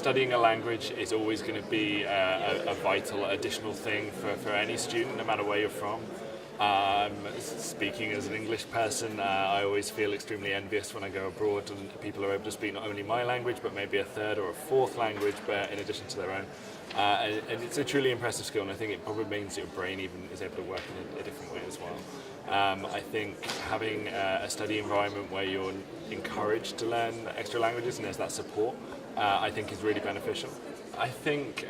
studying a language is always going to be a vital additional thing for any student, no matter where you're from. Speaking as an English person, I always feel extremely envious when I go abroad and people are able to speak not only my language but maybe a third or a fourth language, but in addition to their own. And it's a truly impressive skill, and I think it probably means your brain even is able to work in a different way as well. I think having a study environment where you're encouraged to learn extra languages and there's that support, I think is really beneficial. I think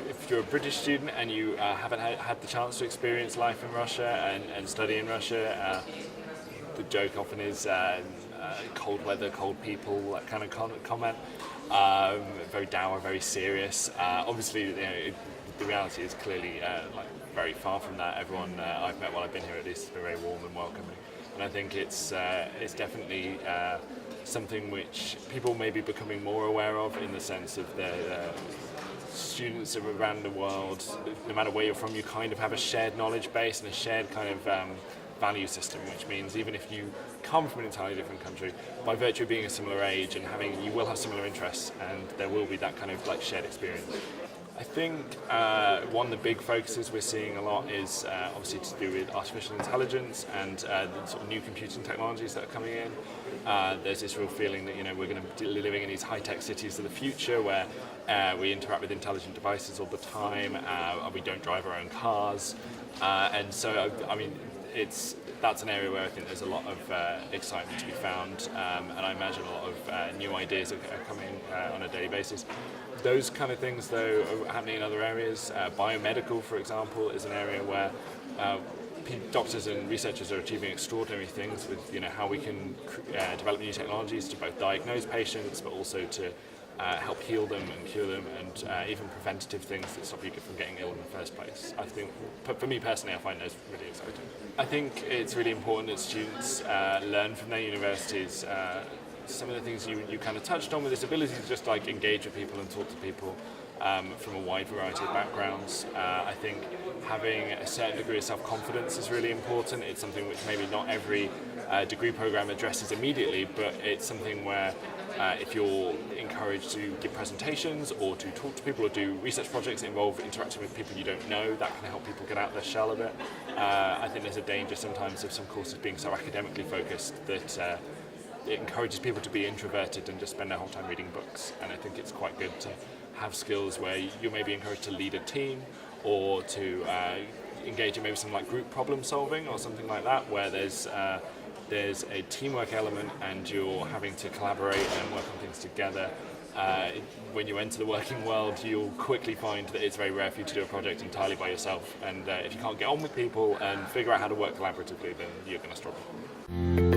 if you're a British student and you haven't had the chance to experience life in Russia and study in Russia, the joke often is cold weather, cold people, that kind of comment. Very dour, very serious. Obviously, the reality is clearly very far from that. Everyone I've met while I've been here at least has been very warm and welcoming, and I think it's definitely something which people may be becoming more aware of, in the sense of the students around the world, no matter where you're from, you kind of have a shared knowledge base and a shared kind of value system, which means even if you come from an entirely different country, by virtue of being a similar age and you will have similar interests, and there will be that kind of shared experience. I think one of the big focuses we're seeing a lot is obviously to do with artificial intelligence and the sort of new computing technologies that are coming in. There's this real feeling that we're going to be living in these high-tech cities of the future where we interact with intelligent devices all the time, we don't drive our own cars, and so I mean that's an area where I think there's a lot of excitement to be found, and I imagine a lot of new ideas are coming on a daily basis. Those kind of things, though, are happening in other areas. Biomedical, for example, is an area where doctors and researchers are achieving extraordinary things with how we can develop new technologies to both diagnose patients, but also to help heal them and cure them, and even preventative things that stop you from getting ill in the first place. I think, for me personally, I find those really exciting. I think it's really important that students learn from their universities some of the things you kind of touched on, with this ability to just engage with people and talk to people from a wide variety of backgrounds. I think having a certain degree of self-confidence is really important. It's something which maybe not every degree program addresses immediately, but it's something where if you're encouraged to give presentations or to talk to people or do research projects that involve interacting with people you don't know, that can help people get out of their shell a bit. I think there's a danger sometimes of some courses being so academically focused that it encourages people to be introverted and just spend their whole time reading books. And I think it's quite good to have skills where you may be encouraged to lead a team, or to engage in maybe some group problem solving or something like that, where there's a teamwork element and you're having to collaborate and work on things together. When you enter the working world, you'll quickly find that it's very rare for you to do a project entirely by yourself, and if you can't get on with people and figure out how to work collaboratively, then you're going to struggle.